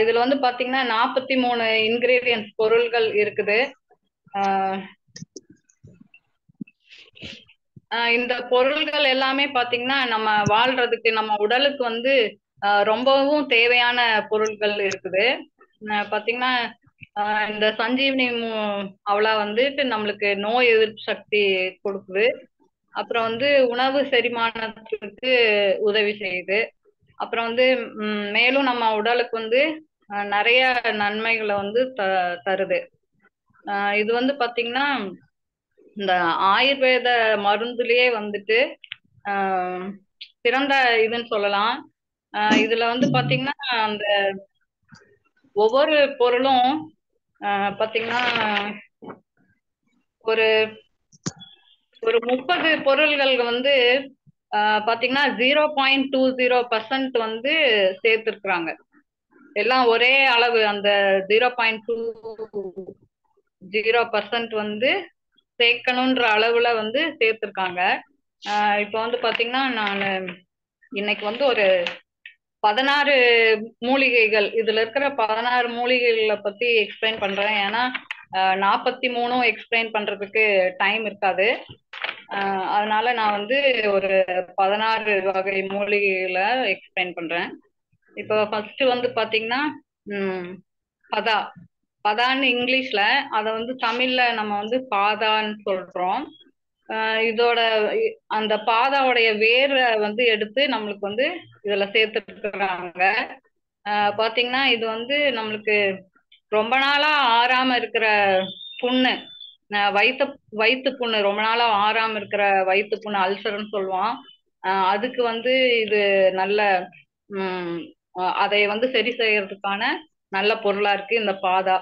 இதுல வந்து பாத்தீங்கன்னா 43 இன்கிரீடியன்ஸ் பொருள்கள் இருக்குது. ஆஹ் இந்த பொருள்கள் எல்லாமே பாத்தீங்கன்னா நம்ம வாழ்றதுக்கு நம்ம உடலுக்கு வந்து ரொம்பவும் தேவையான பொருள்கள் இருக்குது. பாத்தீங்கன்னா இந்த சஞ்சீவனி அவளா வந்துட்டு நம்மளுக்கு நோய் எதிர்ப்பு சக்தி கொடுக்குது. அப்புறம் வந்து உணவு செரிமானத்துக்கு உதவி செய்யுது. அப்புறம் வந்து மேலும் நம்ம உடலுக்கு வந்து நிறைய நன்மைகளை வந்து தருது. இது வந்து பாத்தீங்கன்னா இந்த ஆயுர்வேத மருந்துலயே வந்துட்டு ஆஹ் சிறந்த இதுன்னு சொல்லலாம். இதுல வந்து பாத்தீங்கன்னா அந்த ஒவ்வொரு பொருளும் பாத்தீங்கன்னா ஒரு ஒரு 30 பொருள்கள் வந்து பாத்தீங்கன்னா 0.20% வந்து சேர்த்திருக்கிறாங்க. எல்லாம் ஒரே அளவு அந்த 0.20% வந்து சேர்க்கணுன்ற அளவுல வந்து சேர்த்திருக்காங்க. இப்ப வந்து பாத்தீங்கன்னா நான் இன்னைக்கு வந்து ஒரு 16 மூலிகைகள், இதுல இருக்கிற 16 மூலிகைகளை பத்தி எக்ஸ்பிளைன் பண்றேன். ஏன்னா 43 எக்ஸ்பிளைன் பண்றதுக்கு டைம் இருக்காது. அதனால நான் வந்து ஒரு 16 வகை மூலிகைகளை எக்ஸ்பிளைன் பண்றேன். இப்போ ஃபர்ஸ்ட் வந்து பாத்தீங்கன்னா பதா. பதான்னு இங்கிலீஷ்ல, அதை வந்து தமிழ்ல நம்ம வந்து பாதான்னு சொல்றோம். இதோட அந்த பாதாவுடைய வேரை வந்து எடுத்து நம்மளுக்கு வந்து இதுல சேர்த்துருக்குறாங்க. பாத்தீங்கன்னா இது வந்து நம்மளுக்கு ரொம்ப நாளா ஆறாம இருக்கிற புண்ணு, வயிற்று வயிற்று புண்ணு, ரொம்ப நாளா ஆறாம இருக்கிற வயிற்று புண்ணு, அல்சர்ன்னு சொல்லுவோம். அதுக்கு வந்து இது நல்ல அதை வந்து சரி செய்யறதுக்கான நல்ல பொருளா இருக்கு இந்த பாதா.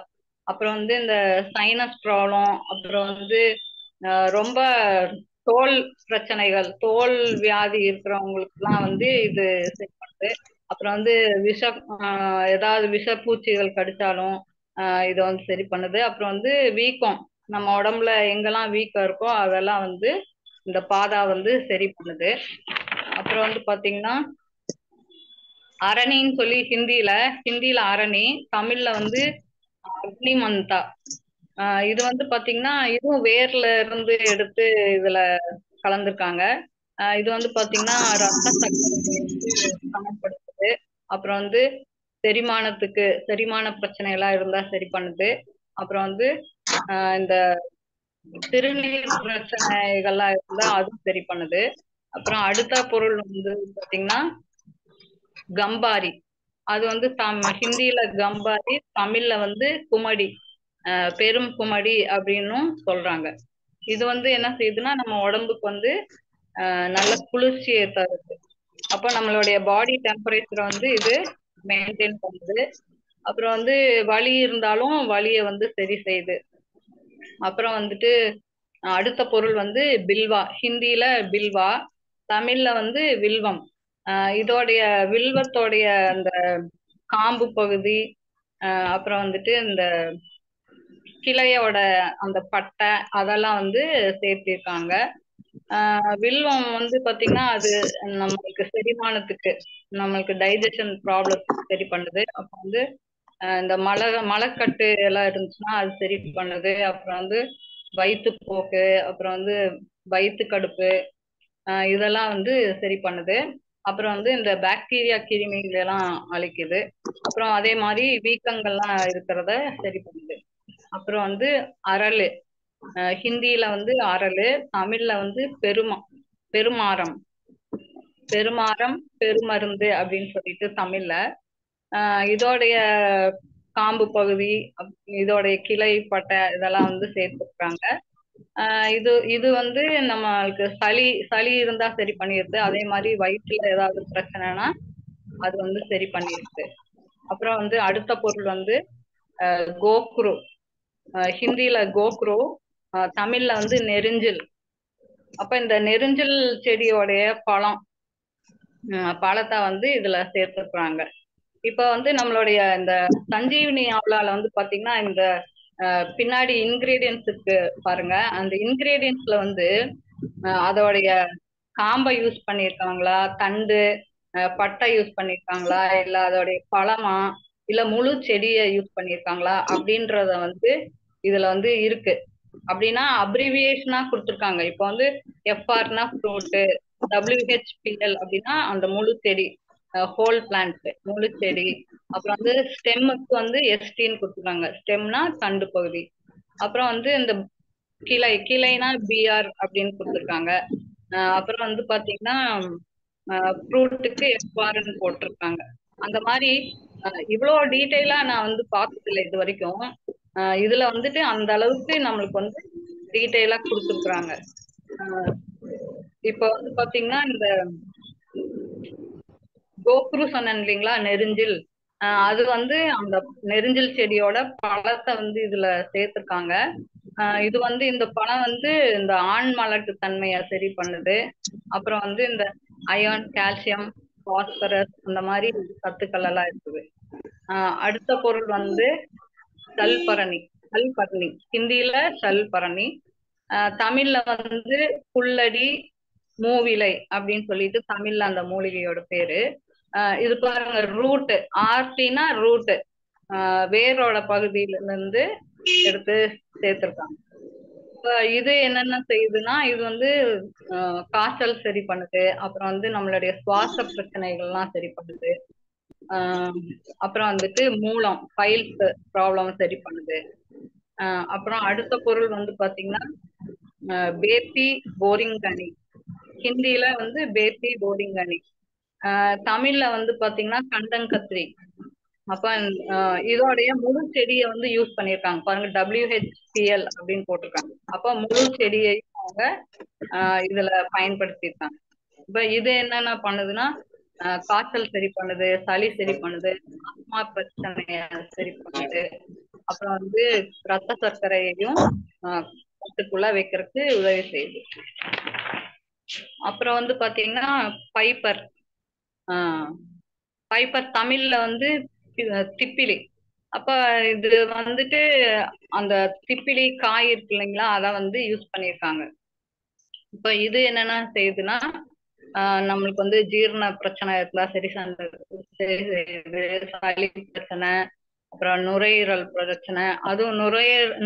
அப்புறம் வந்து இந்த சைனஸ் ப்ராப்ளம், அப்புறம் வந்து ரொம்ப தோல் பிரச்சனைகள், தோல் வியாதி இருக்கிறவங்களுக்குலாம் வந்து இது சரி பண்ணுது. அப்புறம் வந்து ஏதாவது விஷப்பூச்சிகள் கடிச்சாலும் இதை வந்து சரி பண்ணுது. அப்புறம் வந்து வீக்கம், நம்ம உடம்புல எங்கெல்லாம் வீக்கம் இருக்கோ அதெல்லாம் வந்து இந்த பாதா வந்து சரி பண்ணுது. அப்புறம் வந்து பாத்தீங்கன்னா அரணின்னு சொல்லி ஹிந்தியில அரணி, தமிழ்ல வந்து அக்னி மந்தா. இது வந்து பாத்தீங்கன்னா இதுவும் வேர்ல இருந்து எடுத்து இதுல கலந்துருக்காங்க. இது வந்து பாத்தீங்கன்னா ரத்த சர்க்கரையை வந்து சமப்படுத்துது. அப்புறம் வந்து செரிமான பிரச்சனை எல்லாம் இருந்தா சரி பண்ணுது. அப்புறம் வந்து இந்த சிறுநீர் பிரச்சனைகள்லாம் இருந்தா அதுவும் சரி பண்ணுது. அப்புறம் அடுத்த பொருள் வந்து பாத்தீங்கன்னா கம்பாரி. அது வந்து ஹிந்தியில கம்பாரி, தமிழ்ல வந்து குமடி, பெரும் குமடி அப்படின்னும் சொல்றாங்க. இது வந்து என்ன செய்யுதுன்னா நம்ம உடம்புக்கு வந்து நல்ல குளிர்ச்சியை தருது. அப்போ நம்மளுடைய பாடி டெம்பரேச்சரை வந்து இது மெயின்டைன் பண்ணுது. அப்புறம் வந்து வலி இருந்தாலும் வலியை வந்து சரி செய்யுது. அப்புறம் வந்துட்டு அடுத்த பொருள் வந்து பில்வா. ஹிந்தியில பில்வா, தமிழ்ல வந்து வில்வம். இதோடைய வில்வத்தோடைய அந்த காம்பு பகுதி, அப்புறம் வந்துட்டு இந்த கிளையோட அந்த பட்டை, அதெல்லாம் வந்து சேர்த்திருக்காங்க. வில்வம் வந்து பாத்தீங்கன்னா அது நம்மளுக்கு செரிமானத்துக்கு, நம்மளுக்கு டைஜஷன் ப்ராப்ளத்துக்கு சரி பண்ணுது. அப்ப வந்து இந்த மலக்கட்டு எல்லாம் இருந்துச்சுன்னா அது சரி பண்ணுது. அப்புறம் வந்து வயிற்றுப்போக்கு, அப்புறம் வந்து வயிற்று கடுப்பு, இதெல்லாம் வந்து சரி பண்ணுது. அப்புறம் வந்து இந்த பாக்டீரியா கிருமிகள் எல்லாம் அழிக்குது. அப்புறம் அதே மாதிரி வீக்கங்கள்லாம் இருக்கிறத சரி பண்ணுது. அப்புறம் வந்து அரளு. ஹிந்தியில வந்து அரளு, தமிழ்ல வந்து பெருமாரம். பெருமாரம், பெருமருந்து அப்படின்னு சொல்லிட்டு தமிழ்ல. இதோடைய காம்பு பகுதி, இதோடைய கிளை பட்டை, இதெல்லாம் வந்து சேர்த்துருக்காங்க. இது இது வந்து நம்மளுக்கு சளி சளி இருந்தா சரி பண்ணிடுது. அதே மாதிரி வயிற்றுல ஏதாவது பிரச்சனைனா அது வந்து சரி பண்ணிடுது. அப்புறம் வந்து அடுத்த பொருள் வந்து கோக்ரு. ஹிந்தியில கோக்ரு, தமிழ்ல வந்து நெரிஞ்சில். அப்ப இந்த நெரிஞ்சில் செடியோடைய பழத்தை வந்து இதுல சேர்த்துக்கிறாங்க. இப்ப வந்து நம்மளுடைய இந்த சஞ்சீவினி ஆவலால வந்து பாத்தீங்கன்னா இந்த பின்னாடி இன்கிரீடியன்ஸ் இருக்கு பாருங்க. அந்த இன்கிரீடியன்ஸ்ல வந்து அதோடைய காம்பை யூஸ் பண்ணியிருக்காங்களா, தண்டு, பட்டை யூஸ் பண்ணியிருக்காங்களா, இல்ல அதோடைய பழமா, இல்ல முழு செடியை யூஸ் பண்ணியிருக்காங்களா அப்படின்றத வந்து இதுல வந்து இருக்கு. அப்படின்னா அப்ரிவியேஷனா கொடுத்துருக்காங்க. இப்போ வந்து எஃப்ஆர்னா ஃப்ரூட்டு, WHPL அப்படின்னா அந்த முழு செடி, ஹோல் பிளான்ட் முழு செடி. அப்புறம் வந்து ஸ்டெம்முக்கு வந்து எஸ்டின்னு கொடுத்துருக்காங்க. ஸ்டெம்னா தண்டு பகுதி. அப்புறம் வந்து இந்த கிளைனா பிஆர் அப்படின்னு கொடுத்துருக்காங்க. அப்புறம் வந்து பாத்தீங்கன்னா ஃப்ரூட்டுக்கு எஃப்ஆர்ன்னு போட்டிருக்காங்க. அந்த மாதிரி இவ்வளோ டீட்டெயிலா நான் வந்து பார்த்ததில்லை இது வரைக்கும். இதுல வந்துட்டு அந்த அளவுக்கு நம்மளுக்கு வந்து டீட்டெயிலா கொடுத்துருக்குறாங்க. இப்ப வந்து பாத்தீங்கன்னா இந்த கோப்ரு சொன்னேன் இல்லைங்களா, நெரிஞ்சில். அது வந்து அந்த நெரிஞ்சில் செடியோட பழத்தை வந்து இதுல சேர்த்திருக்காங்க. இது வந்து இந்த பழம் வந்து இந்த ஆண் மலட்டு தன்மையை சரி பண்ணுது. அப்புறம் வந்து இந்த அயர்ன், கால்சியம், பாஸ்பரஸ் அந்த மாதிரி சத்துக்கள் எல்லாம் இருக்குது. அடுத்த பொருள் வந்து சல்பரணி. சல்பரணி ஹிந்தியில சல்பரணி, தமிழ்ல வந்து புல்லடி, மூவிலை அப்படின்னு சொல்லிட்டு தமிழ்ல அந்த மூலிகையோட பேரு. இது பாருங்க, ரூட், ஆர்டினா ரூட், வேரோட பகுதியில இருந்து எடுத்து சேர்த்திருக்காங்க. இப்ப இது என்னென்ன செய்யுதுன்னா, இது வந்து காய்ச்சல் சரி பண்ணுது. அப்புறம் வந்து நம்மளுடைய சுவாச பிரச்சனைகள்லாம் சரி பண்ணுது. அப்புறம் வந்துட்டு மூலம், பைல்ஸ் ப்ராப்ளம் சரி பண்ணுது. அப்புறம் அடுத்த பொருள் வந்து பாத்தீங்கன்னா பேத்தி போரிங்கனி. ஹிந்தியில வந்து பேத்தி போரிங்கனி, தமிழ்ல வந்து பாத்தீங்கன்னா கண்டங்கத்திரி. அப்ப இதோடைய முழு செடியை வந்து யூஸ் பண்ணியிருக்காங்க பாருங்க, WHPL அப்படின்னு போட்டிருக்காங்க. அப்ப முழு செடியை அவங்க இதுல பயன்படுத்தியிருக்காங்க. இப்ப இது என்னென்ன பண்ணுதுன்னா, காய்ச்சல் சரி பண்ணுது, சளி சரி பண்ணுது, ஆஸ்மா பிரச்சனைய சரி பண்ணுது. அப்புறம் வந்து ரத்த சர்க்கரையையும் கட்டுக்குள்ள வைக்கிறதுக்கு உதவி செய்யுது. அப்புறம் வந்து பாத்தீங்கன்னா பைப்பர். பைப்பர் தமிழ்ல வந்து திப்பிலி. அப்ப இது வந்துட்டு அந்த திப்பிலி காய் இருக்கு இல்லைங்களா, அத வந்து யூஸ் பண்ணியிருக்காங்க. இப்ப இது என்னென்ன செய்யுதுன்னா, நம்மளுக்கு வந்து ஜீரண பிரச்சனை இருந்தா சரி செய்யுது, சளி பிரச்சனை, அப்புறம் நுரையீரல் பிரச்சனை. அதுவும்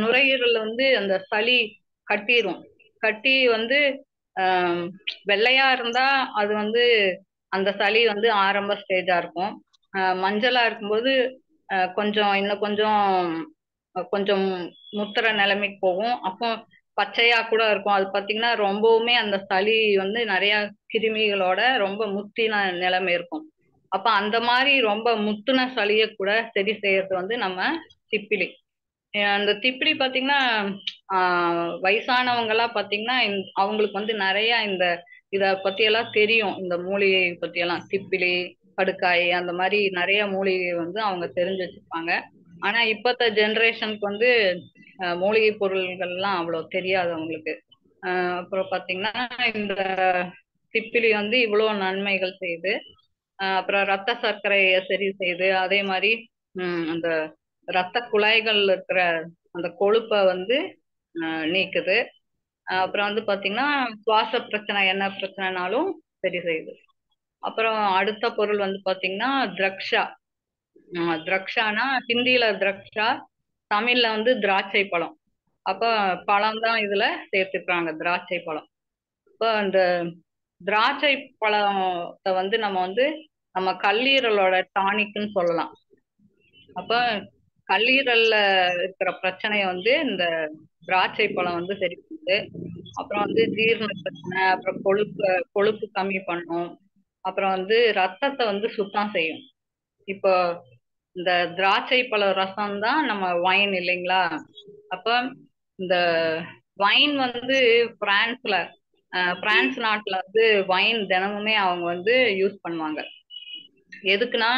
நுரையீரல் வந்து அந்த சளி கட்டிரும். கட்டி வந்து வெள்ளையா இருந்தா அது வந்து அந்த சளி வந்து ஆரம்ப ஸ்டேஜா இருக்கும். மஞ்சளா இருக்கும்போது கொஞ்சம் இன்னும் கொஞ்சம் கொஞ்சம் முத்துற நிலைமைக்கு போகும். அப்போ பச்சையா கூட இருக்கும். அது பாத்தீங்கன்னா ரொம்பவுமே அந்த சளி வந்து நிறைய கிருமிகளோட ரொம்ப முத்தின நிலைமை இருக்கும். அப்ப அந்த மாதிரி ரொம்ப முத்துன சளியை கூட சரி செய்யறது வந்து நம்ம திப்பிலி. அந்த திப்பிலி பாத்தீங்கன்னா வயசானவங்க எல்லாம் பாத்தீங்கன்னா அவங்களுக்கு வந்து நிறைய இந்த இத பத்தி எல்லாம் தெரியும். இந்த மூலிகை பத்தி எல்லாம், திப்பிலி, கடுக்காய், அந்த மாதிரி நிறைய மூலிகை வந்து அவங்க தெரிஞ்சு வச்சிருப்பாங்க. ஆனா இப்பத்த ஜெனரேஷனுக்கு வந்து மூலிகை பொருள்கள்லாம் அவ்வளவு தெரியாது அவங்களுக்கு. அப்புறம் பாத்தீங்கன்னா இந்த திப்பிலி வந்து இவ்வளவு நன்மைகள் செய்யுது. அப்புறம் ரத்த சர்க்கரையை சரி செய்யுது. அதே மாதிரி அந்த ரத்த குழாய்கள் இருக்கிற அந்த கொழுப்பை வந்து நீக்குது. அப்புறம் வந்து பாத்தீங்கன்னா சுவாச பிரச்சனை என்ன பிரச்சனைனாலும் சரி செய்யுது. அப்புறம் அடுத்த பொருள் வந்து பாத்தீங்கன்னா திரக்ஷா. திரக்ஷானா ஹிந்தியில திரக்ஷா, தமிழ்ல வந்து திராட்சை பழம். அப்ப பழம் தான் இதுல சேர்த்துக்கிறாங்க, திராட்சை பழம். இப்ப அந்த திராட்சை பழத்தை வந்து நம்ம கல்லீரலோட டானிக்னு சொல்லலாம். அப்ப கல்லீரல்ல இருக்கிற பிரச்சனைய வந்து இந்த திராட்சை பழம் வந்து சரி பண்ணுது. அப்புறம் வந்து ஜீரண பிரச்சனை, அப்புறம் கொழுப்பு கொழுப்பு கம்மி பண்ணும். அப்புறம் வந்து ரத்தத்தை வந்து சுத்தம் செய்யும். இப்போ இந்த திராட்சை பழ ரசம் தான் நம்ம வைன் இல்லைங்களா. அப்ப இந்த வைன் வந்து பிரான்ஸ்ல பிரான்ஸ் நாட்டுல வந்து வைன் தினமுமே அவங்க வந்து யூஸ் பண்ணுவாங்க. எதுக்குன்னா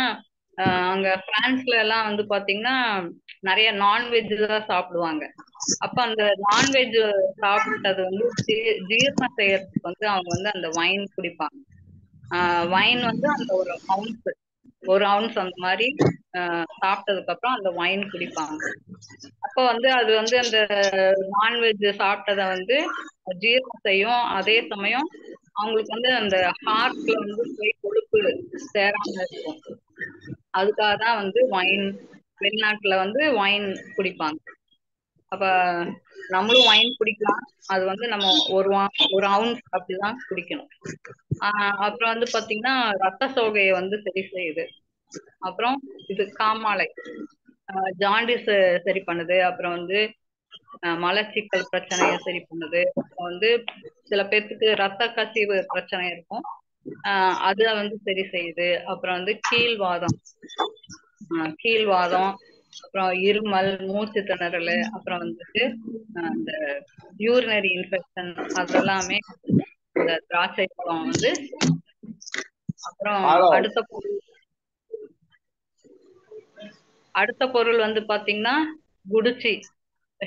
அங்க பிரான்ஸ்ல எல்லாம் வந்து பாத்தீங்கன்னா நிறைய நான்வெஜ் தான் சாப்பிடுவாங்க. அப்ப அந்த நான்வெஜ் சாப்பிட்டது வந்து ஜீரணம் செய்யறதுக்கு வந்து அவங்க வந்து அந்த வைன் குடிப்பாங்க. வைன் வந்து அந்த ஒரு அவுன்ஸ் அந்த மாதிரி சாப்பிட்டதுக்கு அப்புறம் அந்த வைன் குடிப்பாங்க. அப்ப வந்து அது வந்து அந்த நான்வெஜ் சாப்பிட்டத வந்து ஜீரணம் செய்யும். அதே சமயம் அவங்களுக்கு வந்து அந்த ஹார்ட்ல வந்து போய் கொழுப்பு சேராம இருக்கும். அதுக்காக தான் வந்து ஒயின், வெளிநாட்டுல வந்து ஒயின் குடிப்பாங்க. அப்ப நம்மளும் ஒயின் குடிக்கலாம். அது வந்து நம்ம ஒரு அவுன்ஸ் அப்படிதான் குடிக்கணும். அப்புறம் வந்து பாத்தீங்கன்னா ரத்த சோகையை வந்து சரி செய்யுது. அப்புறம் இது காமாலை, ஜாண்டிஸ் சரி பண்ணுது. அப்புறம் வந்து மலச்சிக்கல் பிரச்சனையை சரி பண்ணுது. அப்புறம் வந்து சில பேர்த்துக்கு ரத்த கசிவு பிரச்சனை இருக்கும். அத வந்து சரி செய்யுது. அப்புறம் வந்து கீழ்வாதம், அப்புறம் இருமல், மூச்சு திணறல், அப்புறம் வந்துட்டு இந்த யூரினரி இன்ஃபெக்ஷன் அதெல்லாமே இந்த திராட்சை பழம் வந்து. அப்புறம் அடுத்த பொருள் அடுத்த பொருள் வந்து பாத்தீங்கன்னா குடிச்சி.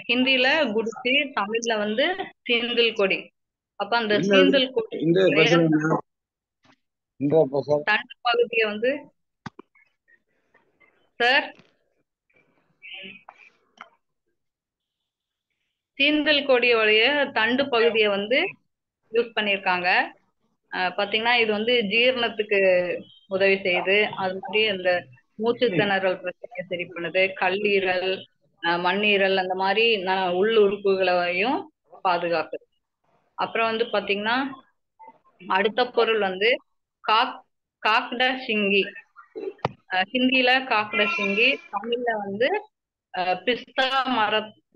ஹிந்தில குடிச்சி, தமிழ்ல வந்து சீந்தில் கொடி. அப்ப அந்த சீந்தில் கொடியுடைய தண்டு பகுதியை வந்து சார் சீந்தல் கொடியோடைய தண்டு பகுதியை வந்து யூஸ் பண்ணியிருக்காங்க. பாத்தீங்கன்னா இது வந்து ஜீரணத்துக்கு உதவி செய்யுது. அது மாதிரி அந்த மூச்சு திணறல் பிரச்சனையை சரி பண்ணுது. கல்லீரல், மண்ணீரல் அந்த மாதிரி உள் உறுப்புகளையும் பாதுகாக்குது. அப்புறம் வந்து பாத்தீங்கன்னா அடுத்த பொருள் வந்து காக் காக்ட சிங்கி. ஹிந்தில காக்ட சிங்கி, தமிழ்ல வந்து பிஸ்தா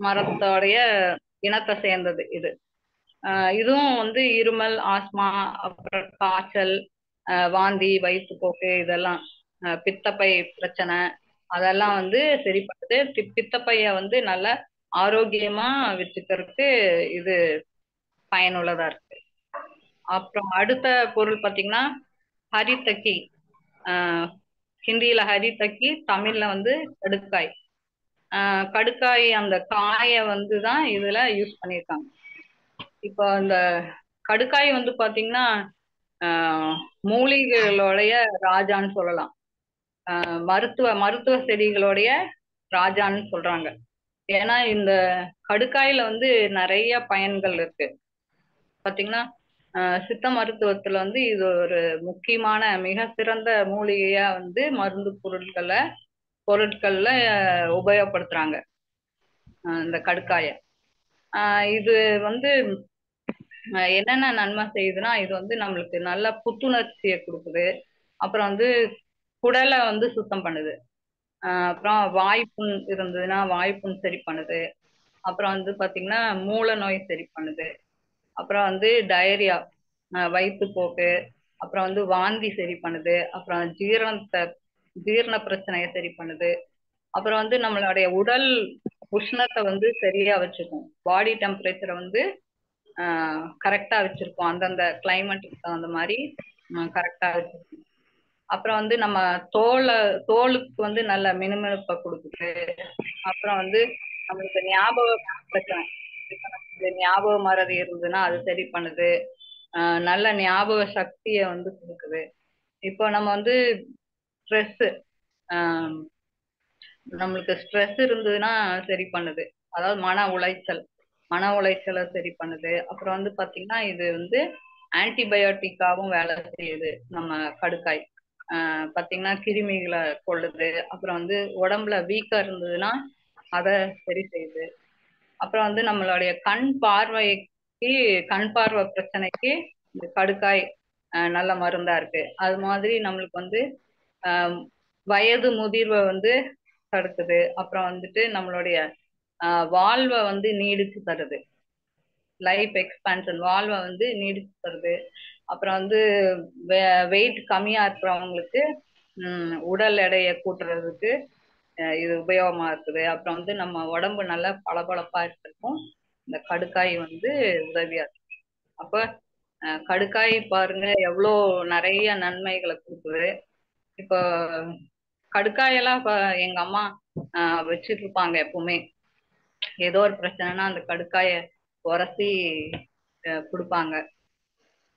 மரத்தோடைய இனத்தை சேர்ந்தது இது. இதுவும் வந்து இருமல், ஆஸ்மா, அப்புறம் காய்ச்சல், வாந்தி, வயிற்றுப்போக்கு இதெல்லாம், பித்தப்பை பிரச்சனை அதெல்லாம் வந்து சரி பண்ணுது. பித்தப்பைய வந்து நல்லா ஆரோக்கியமா வச்சுக்கிறதுக்கு இது பயனுள்ளதா இருக்கு. அப்புறம் அடுத்த பொருள் பாத்தீங்கன்னா ஹரித்தக்கி. ஆஹ் ஹிந்தியில ஹரித்தக்கி, தமிழ்ல வந்து கடுக்காய். கடுக்காய் அந்த காயை வந்து தான் இதுல யூஸ் பண்ணியிருக்காங்க. இப்போ இந்த கடுக்காய் வந்து பாத்தீங்கன்னா மூலிகைகளுடைய ராஜான்னு சொல்லலாம். மருத்துவ செடிகளுடைய ராஜான்னு சொல்றாங்க. ஏன்னா இந்த கடுக்காயில வந்து நிறைய பயன்கள் இருக்கு. பாத்தீங்கன்னா சித்த மருத்துவத்துல வந்து இது ஒரு முக்கியமான மிக சிறந்த மூலிகையா வந்து மருந்து பொருட்கள்ல உபயோகப்படுத்துறாங்க இந்த கடுக்காய. இது வந்து என்னென்ன நன்மை செய்யுதுன்னா இது வந்து நம்மளுக்கு நல்ல புத்துணர்ச்சியை கொடுக்குது. அப்புறம் வந்து குடலை வந்து சுத்தம் பண்ணுது. அப்புறம் வாய்ப்புண் இருந்ததுன்னா வாய்ப்புண் சரி பண்ணுது. அப்புறம் வந்து பாத்தீங்கன்னா மூல நோய் சரி பண்ணுது. அப்புறம் வந்து டயரியா, வயிற்றுப்போக்கு, அப்புறம் வந்து வாந்தி சரி பண்ணுது. அப்புறம் ஜீரண பிரச்சனையை சரி பண்ணுது. அப்புறம் வந்து நம்மளுடைய உடல் உஷ்ணத்தை வந்து சரியா வச்சுக்கும். பாடி டெம்பரேச்சரை வந்து கரெக்டா வச்சிருக்கோம். அந்தந்த கிளைமேட்டுக்கு தகுந்த மாதிரி கரெக்டா வச்சிருக்கோம். அப்புறம் வந்து நம்ம தோலுக்கு வந்து நல்ல மினுமினுப்பை கொடுக்குது. அப்புறம் வந்து நம்மளுக்கு ஞாபக பிரச்சனை, இப்ப நமக்கு ஞாபக மறதி இருந்ததுன்னா அது சரி பண்ணுது. நல்ல ஞாபக சக்தியை வந்து கொடுக்குது. இப்போ நம்ம வந்து ஸ்ட்ரெஸ், நம்மளுக்கு ஸ்ட்ரெஸ் இருந்ததுன்னா சரி பண்ணுது. அதாவது மன உளைச்சலை சரி பண்ணுது. அப்புறம் வந்து பாத்தீங்கன்னா இது வந்து ஆன்டிபயோட்டிக்காவும் வேலை செய்யுது நம்ம கடுக்காய். பாத்தீங்கன்னா கிருமிகளை கொல்லுது. அப்புறம் வந்து உடம்புல வீக்கா இருந்ததுன்னா அதை சரி செய்யுது. அப்புறம் வந்து நம்மளுடைய கண் பார்வை பிரச்சனைக்கு இந்த கடுக்காய் நல்ல மருந்தா இருக்கு. அது மாதிரி நம்மளுக்கு வந்து ஆஹ் வயது முதிர்வை வந்து தடுக்குது. அப்புறம் வந்துட்டு நம்மளுடைய வாழ்வை வந்து நீடிச்சு தருது. லைஃப் எக்ஸ்பான்ஷன், வாழ்வை வந்து நீடிச்சு தருது. அப்புறம் வந்து வெயிட் கம்மியா இருக்கிறவங்களுக்கு உடல் எடையை கூட்டுறதுக்கு இது உபயோகமா இருக்குது. அப்புறம் வந்து நம்ம உடம்பு நல்லா பளபளப்பா இருக்கிறதுக்கும் இந்த கடுக்காய் வந்து உதவியா இருக்கு. அப்ப கடுக்காய் பாருங்க எவ்வளோ நிறைய நன்மைகளை கொடுக்குது. இப்போ கடுக்காயெல்லாம் இப்ப எங்க அம்மா வச்சிட்டு இருப்பாங்க எப்பவுமே. ஏதோ ஒரு பிரச்சனைனா அந்த கடுக்காய உரசி கொடுப்பாங்க.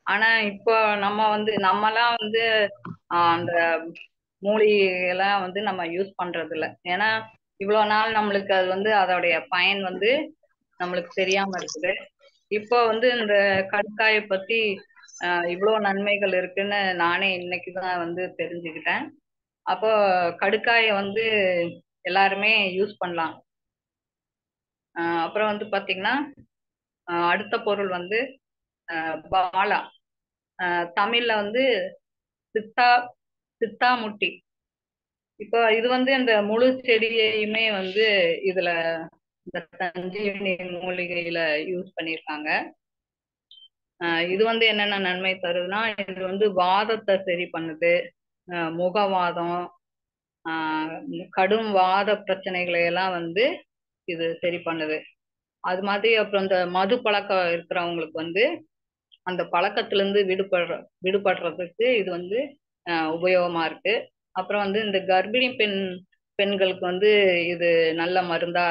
ஆனா இப்போ நம்மலாம் வந்து அந்த மூலிகைலாம் வந்து நம்ம யூஸ் பண்றது இல்ல. ஏன்னா இவ்வளவு நாள் நம்மளுக்கு அது வந்து அதோடைய பயன் வந்து நம்மளுக்கு தெரியாம இருக்குது. இப்போ வந்து இந்த கடுக்காயை பத்தி இவ்வளவு நன்மைகள் இருக்குன்னு நானே இன்னைக்குதான் வந்து தெரிஞ்சுக்கிட்டேன். அப்போ கடுக்காயை வந்து எல்லாருமே யூஸ் பண்ணலாம். அப்புறம் வந்து பாத்தீங்கன்னா அடுத்த பொருள் வந்து பாலா. தமிழ்ல வந்து சித்தா சித்தாமுட்டி. இப்போ இது வந்து இந்த முழு செடியையுமே வந்து இதுல இந்த சஞ்சீவினி மூலிகையில யூஸ் பண்ணியிருக்காங்க. இது வந்து என்னென்ன நன்மை தருதுன்னா, இது வந்து வாதத்தை சரி பண்ணுது. முகவாதம், கடும் வாத பிரச்சனைகளை எல்லாம் வந்து இது சரி பண்ணுது. அது மாதிரி அப்புறம் இந்த மது பழக்கம் இருக்கிறவங்களுக்கு வந்து அந்த பழக்கத்துல இருந்து விடுபடுறதுக்கு இது வந்து உபயோகமா இருக்கு. அப்புறம் வந்து இந்த கர்ப்பிணி பெண்களுக்கு வந்து இது நல்ல மருந்தா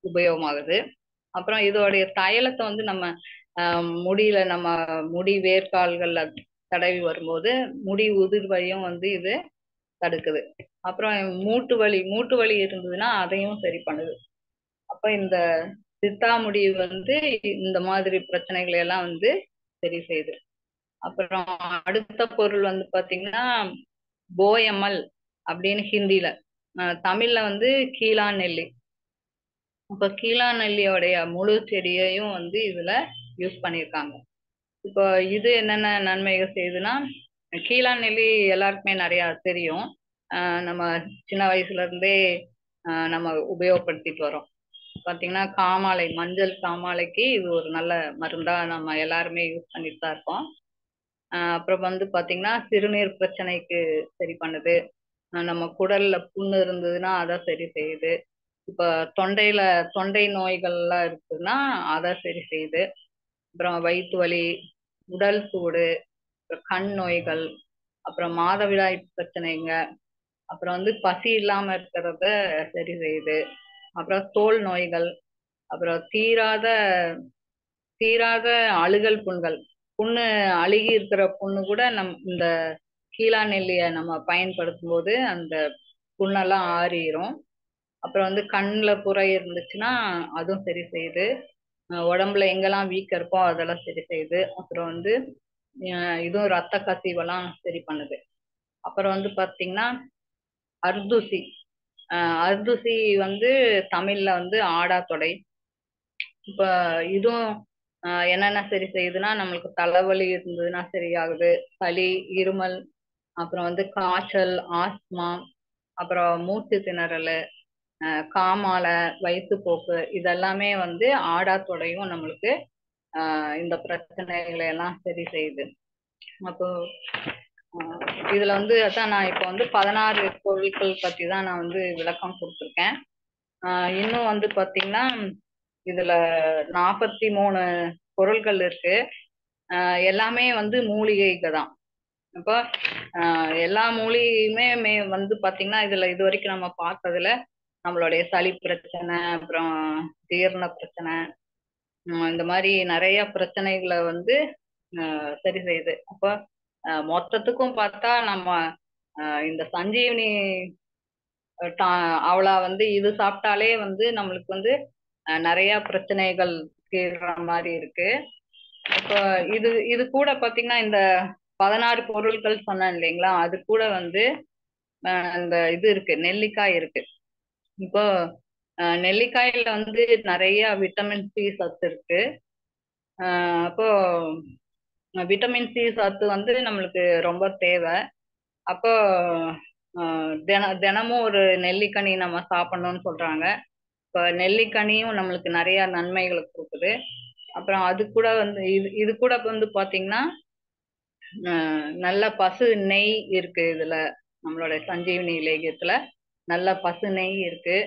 உபயோகமாகுது. அப்புறம் இதோடைய தைலத்தை வந்து நம்ம முடியில நம்ம முடி வேர்க்கால்கள்ல தடவி வரும்போது முடி உதிர்வையும் வந்து இது தடுக்குது. அப்புறம் மூட்டு வலி இருந்ததுன்னா அதையும் சரி பண்ணுது. அப்ப இந்த சித்தாமுடி வந்து இந்த மாதிரி பிரச்சனைகளை எல்லாம் வந்து சரி செய்யுது. அப்புறம் அடுத்த பொருள் வந்து பாத்தீங்கன்னா போயமல் அப்படின்னு ஹிந்தில, தமிழ்ல வந்து கீழா நெல்லி. இப்ப கீழா நெல்லியோடைய முழு செடியையும் வந்து இதுல யூஸ் பண்ணியிருக்காங்க. இப்போ இது என்னென்ன நன்மைகள் செய்யுதுன்னா, கீழா நெல்லி எல்லாருக்குமே நிறைய தெரியும். நம்ம சின்ன வயசுல இருந்தே நம்ம உபயோகப்படுத்திட்டு வரோம். பாத்தீங்கன்னா காமாலை, மஞ்சள் காமாலைக்கு இது ஒரு நல்ல மருந்தா நம்ம எல்லாருமே யூஸ் பண்ணிட்டு தான் இருக்கோம். அப்புறம் வந்து பாத்தீங்கன்னா சிறுநீர் பிரச்சனைக்கு சரி பண்ணுது. நம்ம குடல்ல புண்ணு இருந்ததுன்னா அதை சரி செய்யுது. இப்ப தொண்டையில தொண்டை நோய்கள்லாம் இருக்குன்னா அதை சரி செய்யுது. அப்புறம் வயிற்று வலி, உடல் சூடு, அப்புறம் கண் நோய்கள், அப்புறம் மாதவிடாய் பிரச்சனைங்க, அப்புறம் வந்து பசி இல்லாம இருக்கிறத சரி செய்யுது. அப்புறம் தோல் நோய்கள், அப்புறம் தீராத தீராத அழுகல் புண்கள். புண்ணு அழுகி இருக்கிற புண்ணு கூட இந்த கீழா நெல்லிய நம்ம பயன்படுத்தும் போது அந்த புண்ணெல்லாம் ஆறிரும். அப்புறம் வந்து கண்ணுல புரை இருந்துச்சுன்னா அதுவும் சரி செய்யுது. உடம்புல எங்கெல்லாம் வீக்கம் இருக்கோ அதெல்லாம் சரி செய்யுது. அப்புறம் வந்து இதுவும் ரத்த கசிவெல்லாம் சரி பண்ணுது. அப்புறம் வந்து பாத்தீங்கன்னா அர்துசி. அர்துசி வந்து தமிழ்ல வந்து ஆடாதொடை. இப்ப இதுவும் என்னென்ன சரி செய்யுதுன்னா, நம்மளுக்கு தலைவலி இருந்ததுன்னா சரியாகுது. சளி, இருமல், அப்புறம் வந்து காய்ச்சல், ஆஸ்துமா, அப்புறம் மூச்சு திணறல், காமாலை, வயிற்றுப்போக்கு இதெல்லாமே வந்து ஆடாத்தொடையும் நம்மளுக்கு இந்த பிரச்சனைகளை எல்லாம் சரி செய்யுது. அப்போ இதுல வந்து அதான் நான் இப்ப வந்து 16 பொருட்கள் பத்தி தான் நான் வந்து விளக்கம் கொடுத்துருக்கேன். இன்னும் வந்து பாத்தீங்கன்னா இதுல 43 பொருள்கள் இருக்கு. எல்லாமே வந்து மூலிகைகள் தான். அப்போ எல்லா மூலிகையுமே வந்து பாத்தீங்கன்னா இதுல இது வரைக்கும் நம்ம பார்த்ததுல நம்மளுடைய சளி பிரச்சனை, அப்புறம் ஜீரண பிரச்சனை, இந்த மாதிரி நிறைய பிரச்சனைகளை வந்து சரி செய்யுது. அப்போ மொத்தத்துக்கும் பார்த்தா நம்ம இந்த சஞ்சீவனி அவளா வந்து இது சாப்பிட்டாலே வந்து நம்மளுக்கு வந்து நிறைய பிரச்சனைகள் தீர்ற மாதிரி இருக்கு. இப்போ இது இது கூட பாத்தீங்கன்னா இந்த 16 பொருட்கள் சொன்னேன் இல்லைங்களா, அது கூட வந்து இந்த இது இருக்கு, நெல்லிக்காய் இருக்கு. இப்போ நெல்லிக்காயில வந்து நிறைய விட்டமின் சி சத்து இருக்கு. அப்போ விட்டமின் சி சத்து வந்து நம்மளுக்கு ரொம்ப தேவை. அப்போ தினமும் ஒரு நெல்லிக்கனி நம்ம சாப்பிடணும்னு சொல்றாங்க. இப்போ நெல்லிக்கனியும் நம்மளுக்கு நிறைய நன்மைகளை கொடுக்குது. அப்புறம் அது கூட வந்து இது கூட வந்து பாத்தீங்கன்னா நல்ல பசு நெய் இருக்கு இதுல. நம்மளோட சஞ்சீவனி லேகியத்துல நல்ல பசு நெய் இருக்கு.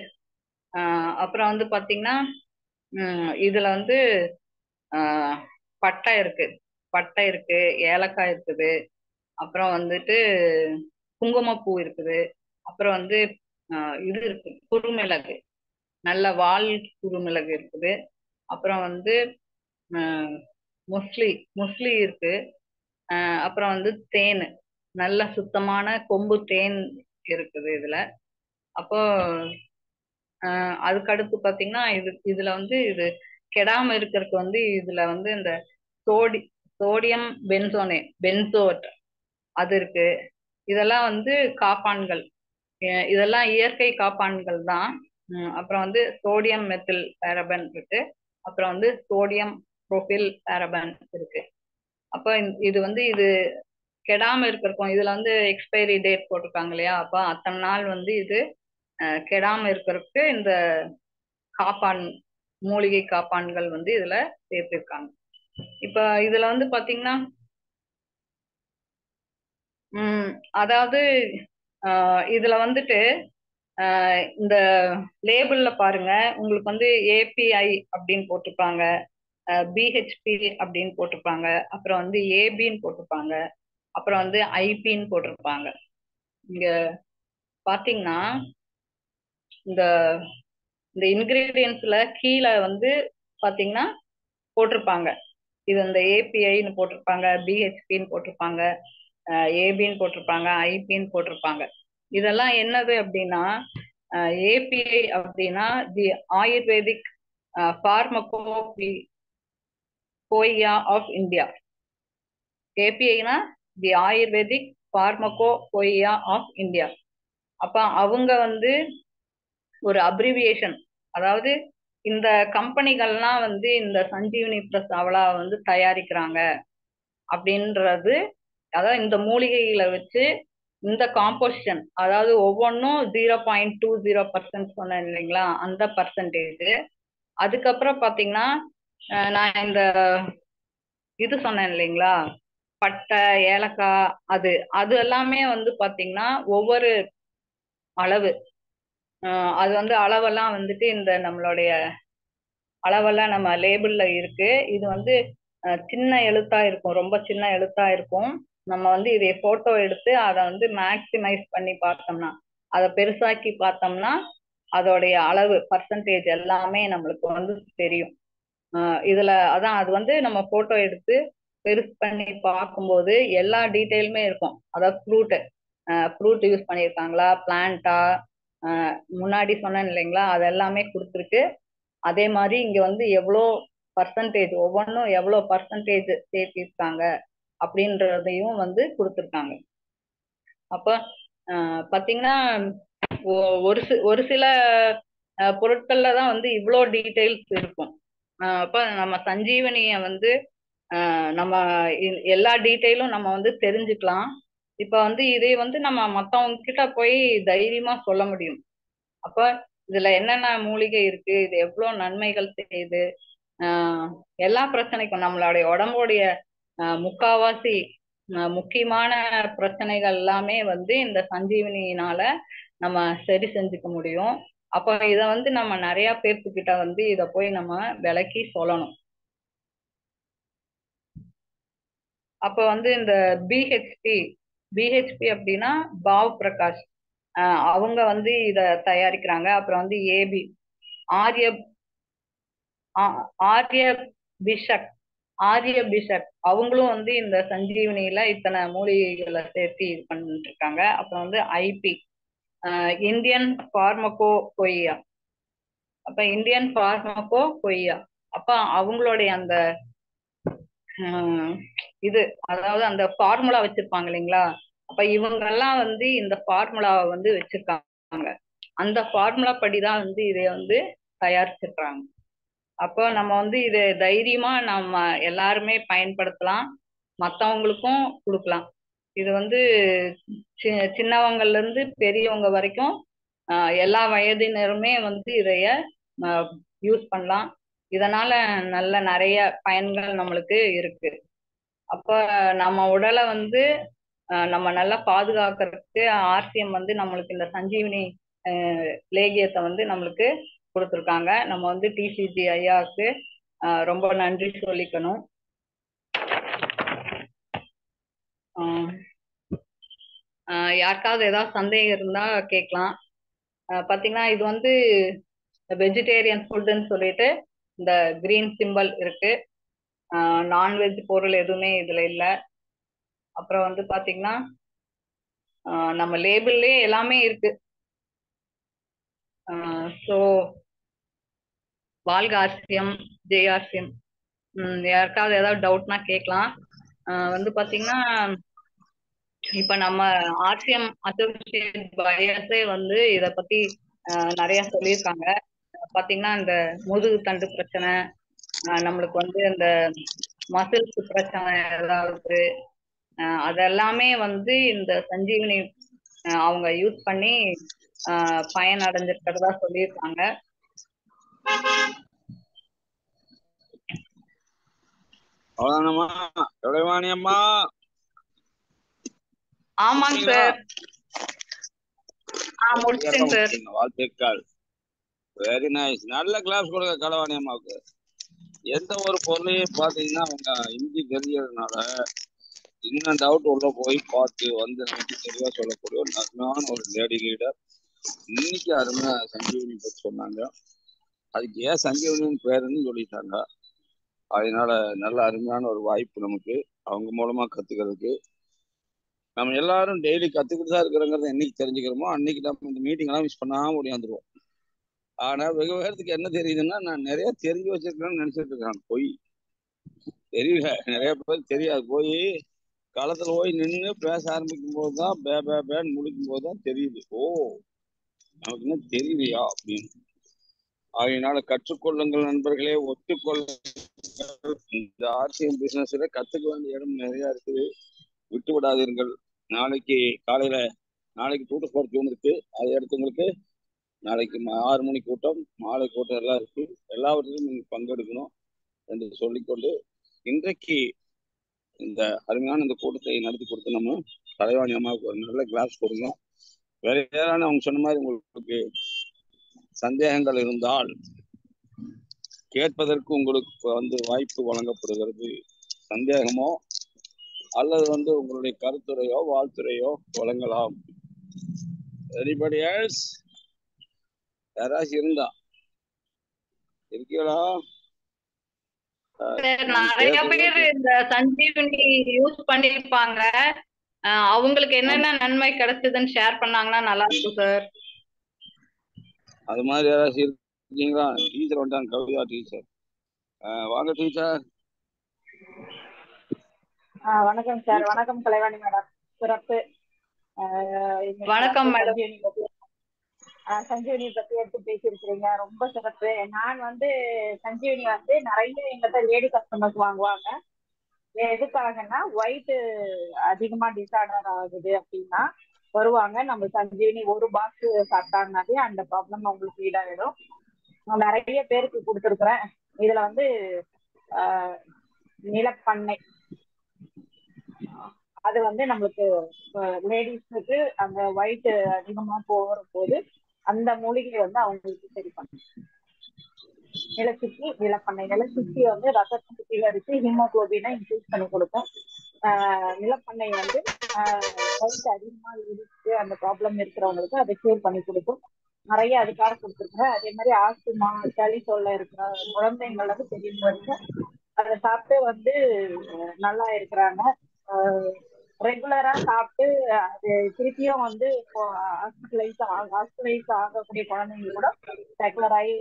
அப்புறம் வந்து பாத்தீங்கன்னா இதுல வந்து ஆஹ் பட்டை இருக்கு. பட்டை இருக்கு, ஏலக்காய் இருக்குது, அப்புறம் வந்துட்டு குங்குமப்பூ இருக்குது, அப்புறம் வந்து இது இருக்கு, குறுமிளகு, நல்ல வால் குறுமிளகு இருக்குது, அப்புறம் வந்து ஆஹ் முஸ்லி முஸ்லி இருக்கு, அப்புறம் வந்து தேன், நல்ல சுத்தமான கொம்பு தேன் இருக்குது இதுல. அப்போ அதுக்கடுத்து பாத்தீங்கன்னா இதுல வந்து இது கெடாம இருக்கிறதுக்கு வந்து இதுல வந்து இந்த சோடி சோடியம் பென்சோனேட் அது இருக்கு. இதெல்லாம் வந்து காப்பான்கள். இதெல்லாம் இயற்கை காப்பான்கள் தான். அப்புறம் வந்து சோடியம் மெத்தில் பேரபன் இருக்கு. அப்புறம் வந்து சோடியம் ப்ரோபில் பேரபன் இருக்கு. அப்ப இது வந்து இது கெடாம இருக்கிறக்கும் இதுல வந்து எக்ஸ்பைரி டேட் போட்டிருக்காங்க இல்லையா? அப்ப அத்தனை நாள் வந்து இது கெடாம இருக்கிறதுக்கு இந்த காப்பான் மூலிகை காப்பான்கள் வந்து இதுல சேர்த்திருக்காங்க. இப்ப இதுல வந்து பாத்தீங்கன்னா அதாவது இதுல வந்துட்டு இந்த லேபிள்ல பாருங்க, உங்களுக்கு வந்து ஏபிஐ அப்படின்னு போட்டிருப்பாங்க, பிஹெச்பி அப்படின்னு போட்டிருப்பாங்க, அப்புறம் வந்து ஏபின்னு போட்டிருப்பாங்க, அப்புறம் வந்து ஐபின்னு போட்டிருப்பாங்க. இங்க பாத்தீங்கன்னா இந்த இந்த இன்கிரீடியன்ஸ்ல கீழே வந்து பாத்தீங்கன்னா போட்டிருப்பாங்க. இது இந்த ஏபிஐன்னு போட்டிருப்பாங்க, பிஹெச்பின்னு போட்டிருப்பாங்க, ஏபின்னு போட்டிருப்பாங்க, ஐபின்னு போட்டிருப்பாங்க. இதெல்லாம் என்னது அப்படின்னா ஏபிஐ அப்படின்னா the Ayurvedic pharmacopoeia of India. ஏபிஐனா the Ayurvedic pharmacopoeia of India. அப்ப அவங்க வந்து ஒரு அப்ரிவியேஷன், அதாவது இந்த கம்பெனிகள்லாம் வந்து இந்த சஞ்சீவனி பிளஸ் அவளா வந்து தயாரிக்கிறாங்க அப்படின்றது, அதாவது இந்த மூலிகைகளை வச்சு இந்த காம்போசிஷன், அதாவது ஒவ்வொன்றும் 0.20% சொன்னேன் இல்லைங்களா, அந்த பர்சன்டேஜ். அதுக்கப்புறம் பாத்தீங்கன்னா நான் இந்த இது சொன்னேன் இல்லைங்களா, பட்டை ஏலக்காய், அது அது எல்லாமே வந்து பாத்தீங்கன்னா ஒவ்வொரு அளவு, அது வந்து அளவெல்லாம் வந்துட்டு இந்த நம்மளுடைய அளவெல்லாம் நம்ம லேபிள்ல இருக்கு. இது வந்து சின்ன எழுத்தா இருக்கும், ரொம்ப சின்ன எழுத்தா இருக்கும். நம்ம வந்து இதை போட்டோ எடுத்து அதை வந்து மேக்சிமைஸ் பண்ணி பார்த்தோம்னா, அதை பெருசாக்கி பார்த்தோம்னா அதோடைய அளவு பர்சன்டேஜ் எல்லாமே நம்மளுக்கு வந்து தெரியும். இதுல அதான் அது வந்து நம்ம போட்டோ எடுத்து பெருசு பண்ணி பார்க்கும்போது எல்லா டீட்டெயிலுமே இருக்கும். அதாவது ஃப்ரூட் யூஸ் பண்ணியிருக்காங்களா, பிளான்ட்டா, முன்னாடி சொன்னேன் இல்லைங்களா, அது எல்லாமே கொடுத்துருக்கு. அதே மாதிரி இங்க வந்து எவ்வளோ பர்சன்டேஜ், ஒவ்வொன்றும் எவ்வளோ பர்சன்டேஜ் சேர்த்திருக்காங்க அப்படின்றதையும் வந்து கொடுத்துருக்காங்க. அப்ப பாத்தீங்கன்னா ஒரு சில பொருட்கள்ல தான் வந்து இவ்வளோ டீட்டெயில்ஸ் இருக்கும். அப்ப நம்ம சஞ்சீவனிய வந்து நம்ம எல்லா டீட்டெயிலும் நம்ம வந்து தெரிஞ்சுக்கலாம். இப்ப வந்து இதை வந்து நம்ம மத்தவங்க கிட்ட போய் தைரியமா சொல்ல முடியும். அப்ப இதுல என்னென்ன மூலிகை இருக்கு, இது எவ்வளவு நன்மைகள் செய்யுது, ஆஹ் எல்லா பிரச்சனைக்கும் நம்மளுடைய உடம்புடைய முக்காவாசி முக்கியமான பிரச்சனைகள் எல்லாமே வந்து இந்த சஞ்சீவனியினால நம்ம சரி செஞ்சுக்க முடியும். அப்ப இத வந்து நம்ம நிறைய பேர்த்துக்கிட்ட வந்து இத போய் நம்ம விளக்கி சொல்லணும். அப்ப வந்து இந்த பிஹெச்பி பிஹெச்பி அப்படின்னா பாவ் பிரகாஷ், அவங்க வந்து இத தயாரிக்கிறாங்க. அப்புறம் வந்து ஏபி ஆரிய ஆரிய பிஷக் ஆரிய பிஷக் அவங்களும் வந்து இந்த சஞ்சீவனியில இத்தனை மூலிகைகளை சேர்த்து இது பண்ணிட்டு இருக்காங்க. அப்புறம் வந்து ஐபி இந்தியன் பார்மகோ கொய்யா. அப்ப இந்தியன் பார்மகோ கொய்யா, அப்ப அவங்களுடைய அந்த இது, அதாவது அந்த ஃபார்முலா வச்சிருப்பாங்க இல்லைங்களா, அப்ப இவங்க எல்லாம் வந்து இந்த ஃபார்முலாவை வந்து வச்சிருக்காங்க. அந்த ஃபார்முலா படிதான் வந்து இதை வந்து தயாரிச்சிருக்காங்க. அப்போ நம்ம வந்து இது தைரியமா நம்ம எல்லாருமே பயன்படுத்தலாம், மற்றவங்களுக்கும் கொடுக்கலாம். இது வந்து சின்னவங்கள்ல இருந்து பெரியவங்க வரைக்கும் எல்லா வயதினருமே வந்து இதைய யூஸ் பண்ணலாம். இதனால நல்ல நிறைய பயன்கள் நம்மளுக்கு இருக்கு. அப்ப நம்ம உடலை வந்து நம்ம நல்லா பாதுகாக்கிறதுக்கு ஆர்சிஎம் வந்து நம்மளுக்கு இந்த சஞ்சீவினி லேகியத்தை வந்து நம்மளுக்கு கொடுத்துருக்காங்க. நம்ம வந்து டிசிஜி ஐயாவுக்கு ரொம்ப நன்றி சொல்லிக்கணும். யாருக்காவது ஏதாவது சந்தேகம் இருந்தா கேட்கலாம். பாத்தீங்கன்னா இது வந்து வெஜிடேரியன் ஃபுட்டுன்னு சொல்லிட்டு இந்த கிரீன் சிம்பல் இருக்கு. நான்வெஜ் பொருள் எதுவுமே இதுல இல்லை. அப்புறம் வந்து பாத்தீங்கன்னா நம்ம லேபிள்லயே எல்லாமே இருக்கு. ஸோ வாழ்க ஆர்சிஎம், ஜெய் ஆர்சிஎம். யாருக்காவது ஏதாவது டவுட்னா கேட்கலாம். வந்து பாத்தீங்கன்னா இப்ப நம்ம ஆர்சிஎம் அசோசியேட் பையர்ஸே வந்து இத பத்தி நிறைய சொல்லியிருக்காங்க. பாத்தீங்கன்னா இந்த முதுகு தண்டு பிரச்சனை, நம்மளுக்கு வந்து இந்த மசில்ஸ் பிரச்சனை ஏதாவது, அதெல்லாமே வந்து இந்த சஞ்சீவனி அவங்க யூஸ் பண்ணி பயன் அடைஞ்சிருக்கிறதா சொல்லியிருக்காங்க. அவ்வளவுதானம்மா? கலைவாணி அம்மா. ஆமாங்க சார். முடிச்சிட்டேன் சார். வாழ்த்துக்கள். Very nice. நல்ல கிளாஸ் கொடுங்க கலைவாணி அம்மாவுக்கு. எந்த ஒரு பொருளையும் பாத்தீங்கன்னா அவங்க இந்தி தெரிஞ்சதுனால இன்னும் டவுட் உள்ள போய் பார்த்து வந்து நமக்கு தெளிவா சொல்லக்கூடிய ஒரு அருமையான ஒரு லேடி லீடர். இன்னைக்கு அருமையா சஞ்சீவனி பற்றி சொன்னாங்க. அதுக்கு ஏன் சஞ்சீவனின் பேருன்னு சொல்லிட்டாங்க. அதனால நல்ல அருமையான ஒரு வாய்ப்பு நமக்கு அவங்க மூலமா கத்துக்கிறதுக்கு. நம்ம எல்லாரும் டெய்லி கத்துக்கிட்டு தான் இருக்கிறோங்கிறத என்னைக்கு தெரிஞ்சுக்கிறோமோ அன்னைக்கு நம்ம இந்த மீட்டிங் எல்லாம் மிஸ் பண்ணாம முடியாந்துருவோம். ஆனா வெகு பேருக்கு என்ன தெரியுதுன்னா நான் நிறைய தெரிஞ்சு வச்சிருக்கேன்னு நினைச்சிட்டு இருக்காங்க. பொய். தெரியல. நிறைய பேர் தெரியாது. போய் களத்துல போய் நின்று பேச ஆரம்பிக்கும் போதுதான் பேன்னு முடிக்கும் போதுதான் தெரியுது. ஓ, நமக்கு இன்னும் தெரியலையா அப்படின்னு. அதனால கற்றுக்கொள்ளுங்கள் நண்பர்களே, ஒத்துக்கொள்ள. இந்த ஆர்சிஎம் பிசினஸ்ல கத்துக்க வேண்டிய இடம் நிறைய இருக்குது. விட்டு விடாதீர்கள். நாளைக்கு காலையில நாளைக்கு கூட்ட போறது இருக்கு. அதை எடுத்தவங்களுக்கு நாளைக்கு 6 மணி கூட்டம், மாலை கூட்டம் எல்லாம் இருக்கு. எல்லாவற்றிலும் நீங்க பங்கெடுக்கணும் என்று சொல்லிக்கொண்டு இன்றைக்கு இந்த அருமையான இந்த கூட்டத்தை நடத்தி கொடுத்து நம்ம கலைவாணி அம்மாவுக்கு ஒரு நல்ல கிளாஸ் கொடுங்க. வேற ஏதாவது அவங்க சொன்ன மாதிரி உங்களுக்கு சந்தேகங்கள் இருந்தால் கேட்பதற்கு உங்களுக்கு வந்து வாய்ப்பு வழங்கப்படுகிறது. சந்தேகமோ அல்லது வந்து உங்களுடைய கருத்துரையோ வாழ்த்துறையோ வழங்கலாம். Anybody else? யாராச்சும் இருந்தா இருக்கீங்களா? நிறைய பேர் இந்த சஞ்சீவனி யூஸ் பண்ணிருப்பாங்க. அவங்களுக்கு என்னென்ன நன்மை கிடைச்சதுன்னு ஷேர் பண்ணாங்கன்னா நல்லா இருக்கும் சார். அது மாதிரி யாராச்சும் இருக்கீங்களா? டீச்சர் வந்துட்டாங்க, கவிதா டீச்சர். வாங்க டீச்சர். வணக்கம் சார். வணக்கம் கலைவாணி மேடம். சிறப்பு. வணக்கம் மேடம். சஞ்சீவனி பத்தி எடுத்து பேசியிருக்கிறீங்க, ரொம்ப சிறப்பு. நான் வந்து சஞ்சீவனி வந்து நிறைய எங்கிட்ட லேடி கஸ்டமர்ஸ் வாங்குவாங்க. எதுக்காகன்னா ஒயிட் அதிகமா டிசார்டர் ஆகுது அப்படின்னா வருவாங்க. நம்ம சஞ்சீவனி ஒரு பாக்ஸ் சாப்பிட்டாங்கனாலே அந்த ப்ராப்ளம் அவங்களுக்கு ஈடாயிடும். நான் நிறைய பேருக்கு கொடுத்துருக்குறேன். இதுல வந்து நிலப்பண்ணை அது வந்து நம்மளுக்கு லேடிஸ்க்கு அந்த ஒயிட் அதிகமா போகிற போது அந்த மூலிகை வந்து அவங்களுக்கு சரி பண்ணும். நிலச்சுத்தி, நிலப்பண்ணை. நிலச்சுத்தி வந்து ரத்தத்தை சுத்திகரித்து ஹீமோகுளோபினை இன்க்ரீஸ் பண்ணி கொடுக்கும். நிலப்பண்ணை வந்து ஒயிட் அதிகமா இருக்கு அந்த ப்ராப்ளம் இருக்கிறவங்களுக்கு அதை கியூர் பண்ணி கொடுக்கும். நிறைய அதுக்காக கொடுத்துருக்குறேன். அதே மாதிரி ஆஸ்துமா, சளி தொல்லை இருக்கிற குழந்தைங்கள் வந்து பெரியவங்க வரைக்கும் அதை சாப்பிட்டு வந்து நல்லா இருக்கிறாங்க. ரெகுலரா சாப்பிட்டு அது திருப்பியும் வந்து இப்போ ஹாஸ்பிட்டலைஸ் ஆகக்கூடிய குழந்தைங்க கூட ரெகுலராகி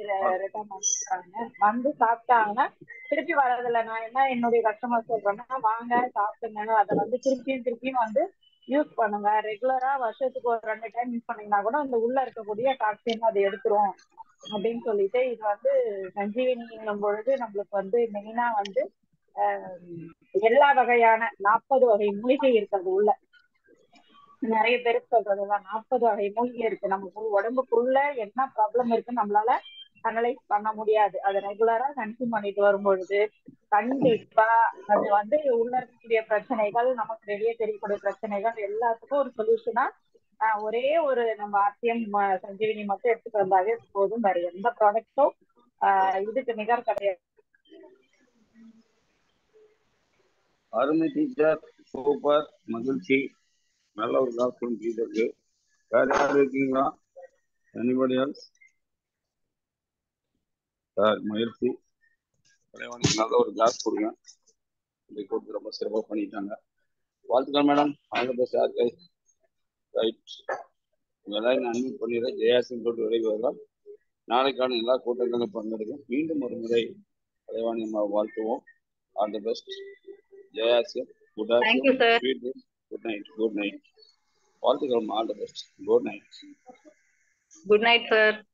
ரிட்டர்ன் பண்ணிருக்காங்க. வந்து சாப்பிட்டாங்கன்னா திருப்பி வர்றதில்ல. நான் என்ன என்னுடைய கஸ்டமர் சொல்றேன்னா, வாங்க சாப்பிடுங்க, அதை வந்து திருப்பியும் வந்து யூஸ் பண்ணுங்க. ரெகுலரா வருஷத்துக்கு ஒரு 2 டைம் யூஸ் பண்ணீங்கன்னா கூட அந்த உள்ள இருக்கக்கூடிய டாக்ஸின் அதை எடுத்துரும் அப்படின்னு சொல்லிட்டு, இது வந்து சஞ்சீவனிங்கும் பொழுது நம்மளுக்கு வந்து மெயினா வந்து எல்லா வகையான 40 வகை மூலிகை இருக்கிறது உள்ள. நிறைய பேருக்கு சொல்றதுதான் 40 வகை மூலிகை இருக்கு. நம்ம உடம்புக்குள்ள என்ன ப்ராப்ளம் இருக்குன்னு நம்மளால அனலைஸ் பண்ண முடியாது. அதை ரெகுலரா கன்சியூம் பண்ணிட்டு வரும்பொழுது கண்டிப்பா அது வந்து உள்ள இருக்கக்கூடிய பிரச்சனைகள், நமக்கு வெளியே தெரியக்கூடிய பிரச்சனைகள் எல்லாத்துக்கும் ஒரு சொல்யூஷனா ஒரே ஒரு நம்ம ஆர்சிஎம் சஞ்சீவனி மட்டும் எடுத்துட்டு வந்தாவே போதும். வேற எந்த ப்ராடக்டும் இதுக்கு நிகர் கிடையாது. அருமை டீச்சர், சூப்பர், மகிழ்ச்சி. நல்ல ஒரு கிளாஸ் டீச்சருக்கு. வேற யாரும் இருக்கீங்களா? Anybody else? சார் மகிழ்ச்சி. நல்ல ஒரு கிளாஸ் கொடுங்க. இன்றைக்கு கொடுத்து ரொம்ப சிறப்பாக பண்ணிட்டாங்க. வாழ்த்துக்கள் மேடம். All the best. யாருக்கு ரைட் இதெல்லாம் நான் அன்மியூட் பண்ணிடுறேன். ஜெயாசின் போட்டு விளைவுகள் நாளைக்கான எல்லா கூட்டங்களும் பங்கெடுக்கும். மீண்டும் ஒரு முறை கலைவாணி அம்மாவை வாழ்த்துவோம். All the best. Jayasin, good afternoon. Good night, good night. வாழ்த்துக்கள், all the best. Good night. Good night sir.